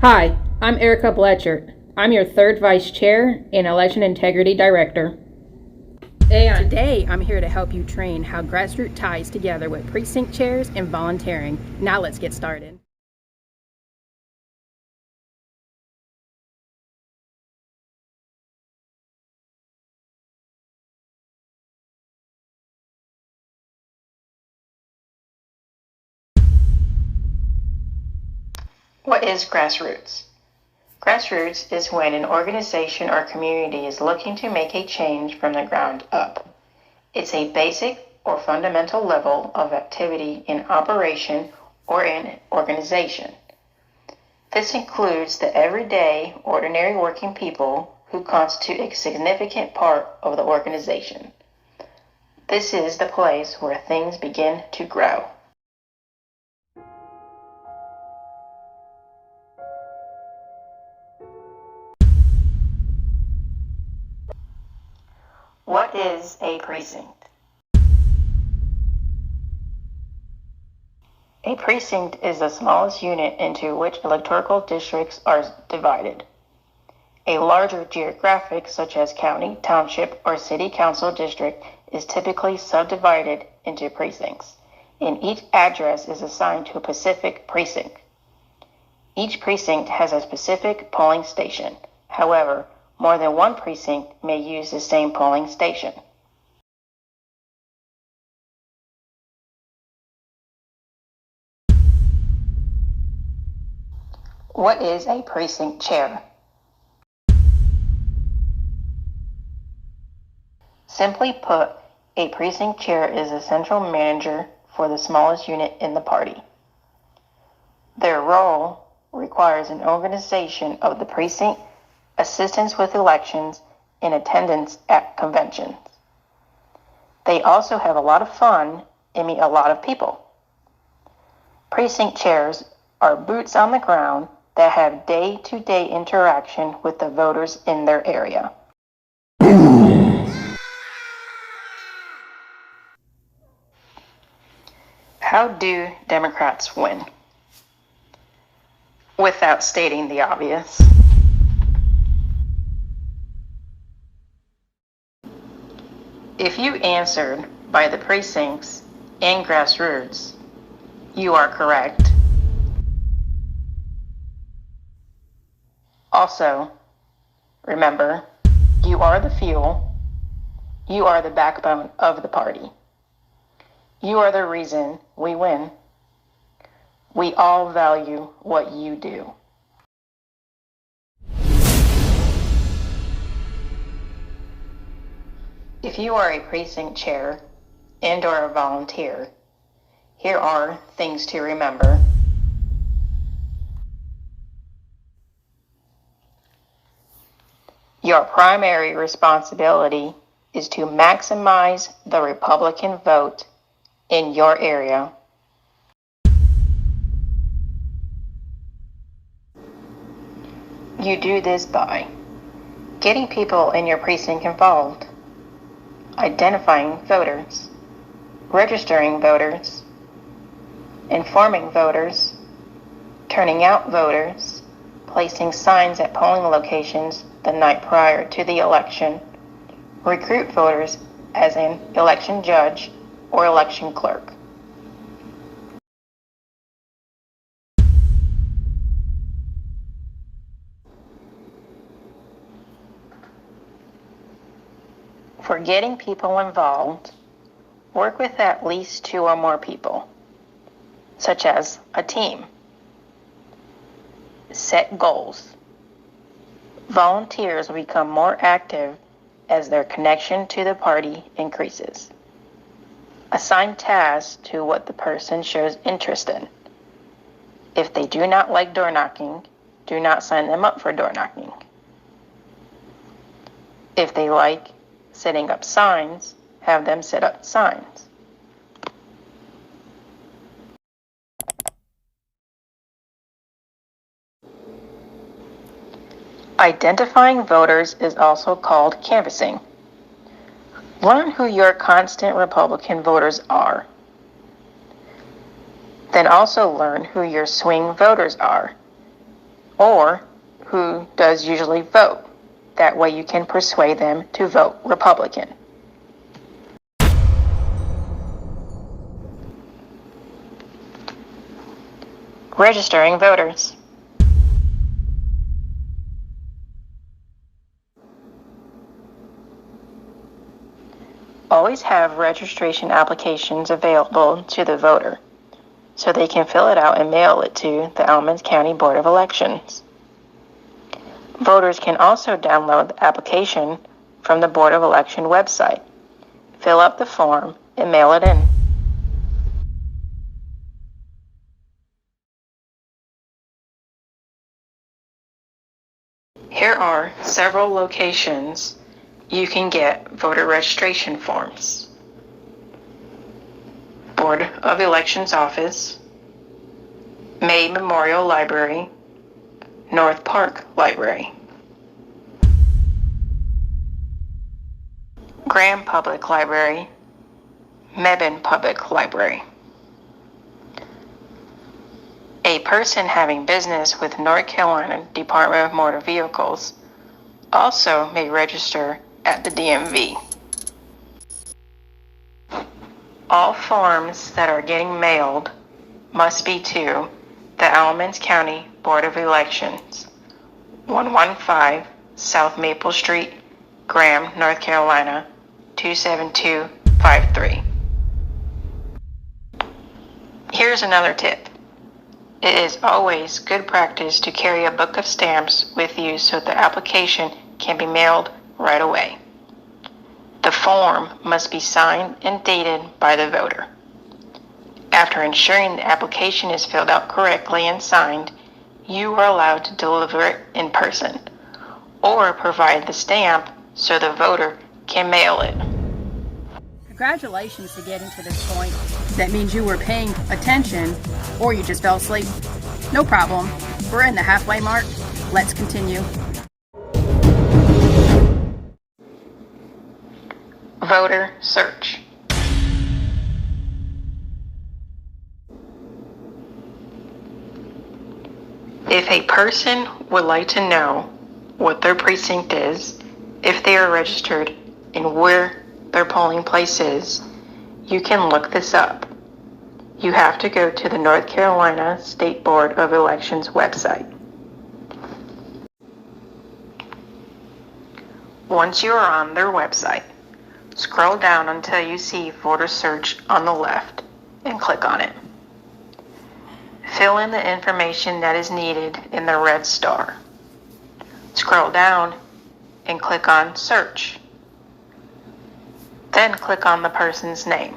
Hi, I'm Erika Blechert. I'm your third vice chair and election integrity director. Today, I'm here to help you train how Grassroots ties together with precinct chairs and volunteering. Now let's get started. What is Grassroots? Grassroots is when an organization or community is looking to make a change from the ground up. It's a basic or fundamental level of activity in operation or in organization. This includes the everyday, ordinary working people who constitute a significant part of the organization. This is the place where things begin to grow. What is a precinct? A precinct is the smallest unit into which electoral districts are divided. A larger geographic, such as county, township, or city council district, is typically subdivided into precincts, and each address is assigned to a specific precinct. Each precinct has a specific polling station. However, more than one precinct may use the same polling station. What is a precinct chair? Simply put, a precinct chair is the central manager for the smallest unit in the party. Their role requires an organization of the precinct, assistance with elections, and attendance at conventions. They also have a lot of fun and meet a lot of people. Precinct chairs are boots on the ground that have day-to-day interaction with the voters in their area. How do Democrats win? Without stating the obvious. If you answered by the precincts and Grassroots, you are correct. Also, remember, you are the fuel. You are the backbone of the party. You are the reason we win. We all value what you do. If you are a precinct chair and/or a volunteer, here are things to remember. Your primary responsibility is to maximize the Republican vote in your area. You do this by getting people in your precinct involved, identifying voters, registering voters, informing voters, turning out voters, placing signs at polling locations the night prior to the election, recruit voters as an election judge or election clerk. For getting people involved, work with at least 2 or more people, such as a team. Set goals. Volunteers will become more active as their connection to the party increases. Assign tasks to what the person shows interest in. If they do not like door knocking, do not sign them up for door knocking. If they like setting up signs, have them set up signs. Identifying voters is also called canvassing. Learn who your constant Republican voters are. Then also learn who your swing voters are. or who does usually vote. That way you can persuade them to vote Republican. Registering voters. Always have registration applications available to the voter so they can fill it out and mail it to the Alamance County Board of Elections. Voters can also download the application from the Board of Election website, fill out the form, and mail it in. Here are several locations you can get voter registration forms. Board of Elections Office, May Memorial Library, North Park Library, Graham Public Library, Mebane Public Library. A person having business with North Carolina Department of Motor Vehicles also may register at the DMV. All forms that are getting mailed must be to the Alamance County Board of Elections, 115 South Maple Street, Graham, North Carolina, 27253. Here's another tip. It is always good practice to carry a book of stamps with you so the application can be mailed right away. The form must be signed and dated by the voter. After ensuring the application is filled out correctly and signed, you are allowed to deliver it in person or provide the stamp so the voter can mail it. Congratulations to getting to this point. That means you were paying attention or you just fell asleep. No problem. We're in the halfway mark. Let's continue. Voter search. If a person would like to know what their precinct is, if they are registered, and where their polling place is, you can look this up. You have to go to the North Carolina State Board of Elections website. Once you are on their website, scroll down until you see Voter Search on the left and click on it. Fill in the information that is needed in the red star. Scroll down and click on Search. Then click on the person's name.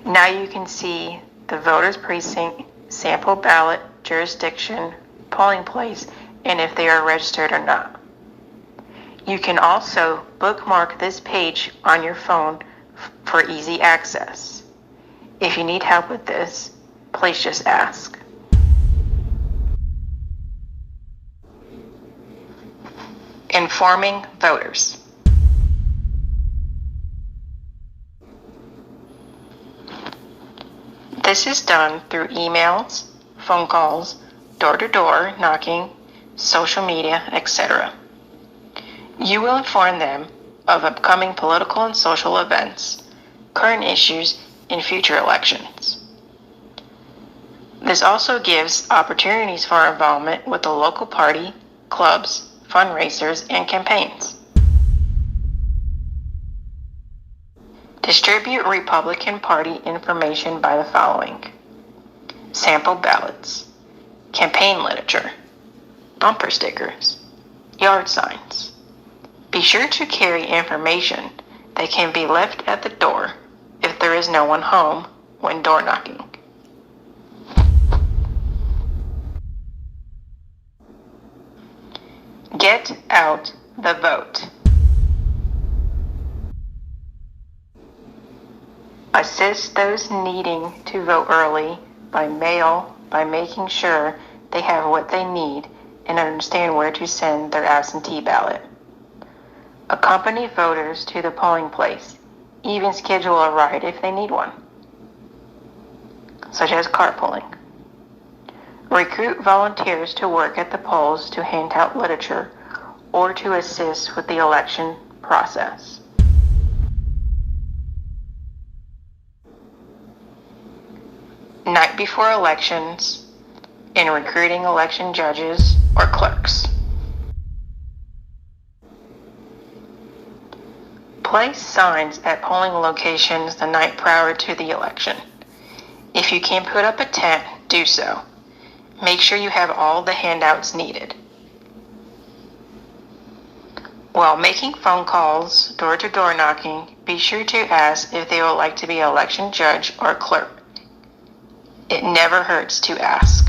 Now you can see the voter's precinct, sample ballot, jurisdiction, polling place, and if they are registered or not. You can also bookmark this page on your phone for easy access. If you need help with this, please just ask. Informing voters. This is done through emails, phone calls, door-to-door knocking, social media, etc. You will inform them of upcoming political and social events, current issues, and future elections. This also gives opportunities for involvement with the local party, clubs, fundraisers, and campaigns. Distribute Republican Party information by the following: sample ballots, campaign literature, bumper stickers, yard signs. Be sure to carry information that can be left at the door if there is no one home when door knocking. Get out the vote. Assist those needing to vote early by mail by making sure they have what they need and understand where to send their absentee ballot. Accompany voters to the polling place, even schedule a ride if they need one, such as carpooling. Recruit volunteers to work at the polls to hand out literature or to assist with the election process. Night before elections, in recruiting election judges or clerks. Place signs at polling locations the night prior to the election. If you can put up a tent, do so. Make sure you have all the handouts needed. While making phone calls, door-to-door knocking, be sure to ask if they would like to be an election judge or clerk. It never hurts to ask.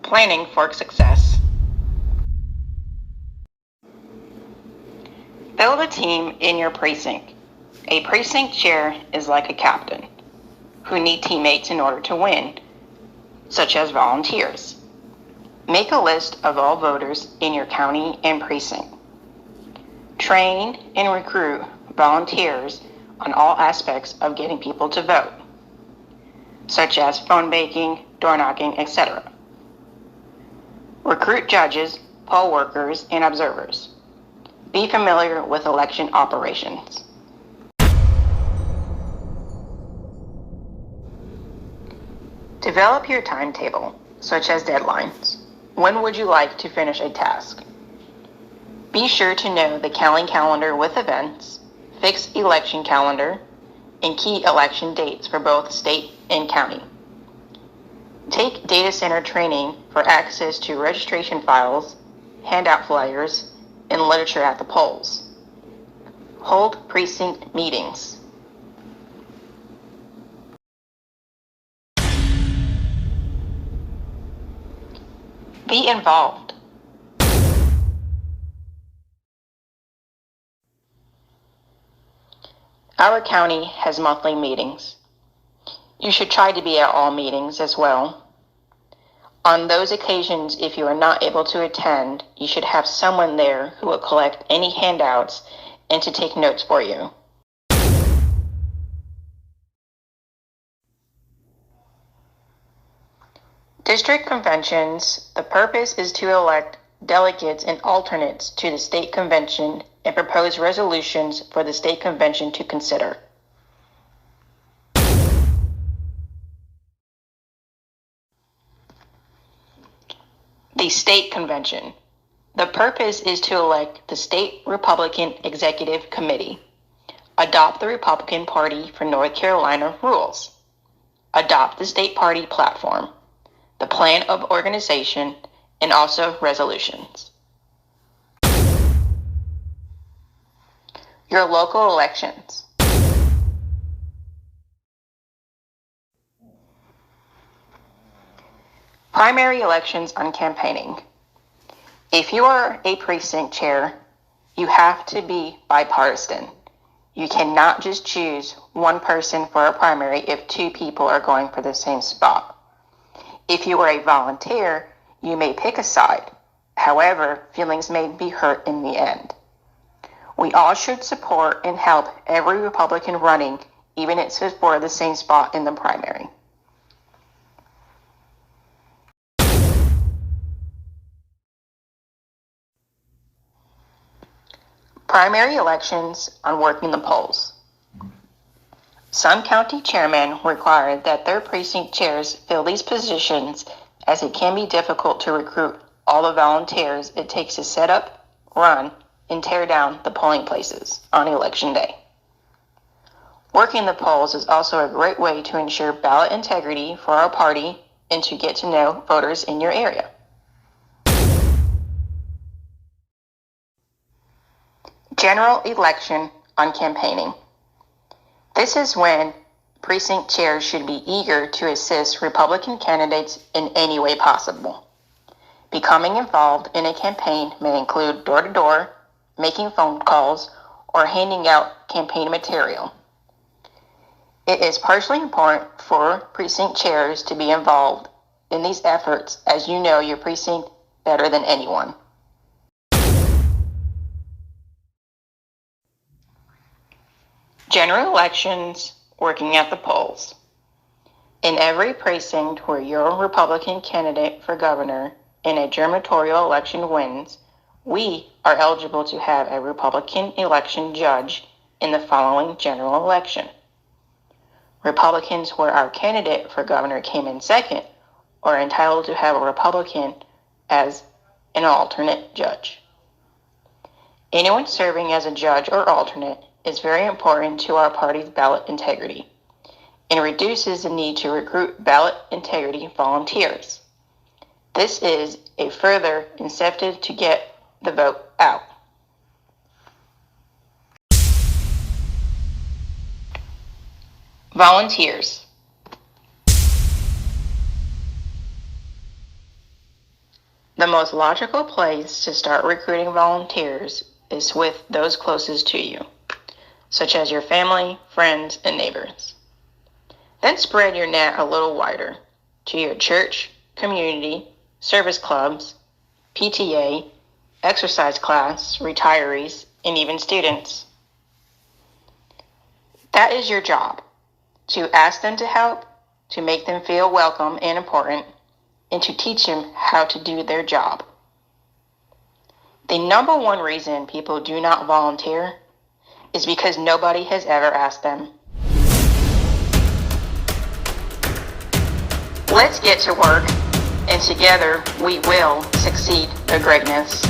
Planning for success. Build a team in your precinct. A precinct chair is like a captain who need teammates in order to win, such as volunteers. Make a list of all voters in your county and precinct. Train and recruit volunteers on all aspects of getting people to vote, such as phone banking, door knocking, etc. Recruit judges, poll workers, and observers. Be familiar with election operations. Develop your timetable, such as deadlines. When would you like to finish a task? Be sure to know the county calendar with events, fixed election calendar, and key election dates for both state and county. Take data center training for access to registration files, handout flyers, and literature at the polls. Hold precinct meetings. Be involved. Our county has monthly meetings. You should try to be at all meetings as well. On those occasions, if you are not able to attend, you should have someone there who will collect any handouts and to take notes for you. District conventions, the purpose is to elect delegates and alternates to the state convention and propose resolutions for the state convention to consider. The state convention. The purpose is to elect the state Republican Executive Committee, adopt the Republican Party for North Carolina rules, adopt the state party platform, the plan of organization, and also resolutions. Your local elections. Primary elections on campaigning. If you are a precinct chair, you have to be bipartisan. You cannot just choose one person for a primary if two people are going for the same spot. If you are a volunteer, you may pick a side. However, feelings may be hurt in the end. We all should support and help every Republican running, even if it's for the same spot in the primary. Primary elections on working the polls. Some county chairmen require that their precinct chairs fill these positions, as it can be difficult to recruit all the volunteers it takes to set up, run, and tear down the polling places on election day. Working the polls is also a great way to ensure ballot integrity for our party and to get to know voters in your area. General election on campaigning. This is when precinct chairs should be eager to assist Republican candidates in any way possible. Becoming involved in a campaign may include door-to-door, making phone calls, or handing out campaign material. It is partially important for precinct chairs to be involved in these efforts, as you know your precinct better than anyone. General elections, working at the polls. In every precinct where your Republican candidate for governor in a gubernatorial election wins, we are eligible to have a Republican election judge in the following general election. Republicans where our candidate for governor came in second are entitled to have a Republican as an alternate judge. Anyone serving as a judge or alternate is very important to our party's ballot integrity and reduces the need to recruit ballot integrity volunteers. This is a further incentive to get the vote out. Volunteers. The most logical place to start recruiting volunteers is with those closest to you, such as your family, friends, and neighbors. Then spread your net a little wider to your church, community, service clubs, PTA, exercise class, retirees, and even students. That is your job, to ask them to help, to make them feel welcome and important, and to teach them how to do their job. The number one reason people do not volunteer is because nobody has ever asked them. Let's get to work, and together we will succeed the greatness.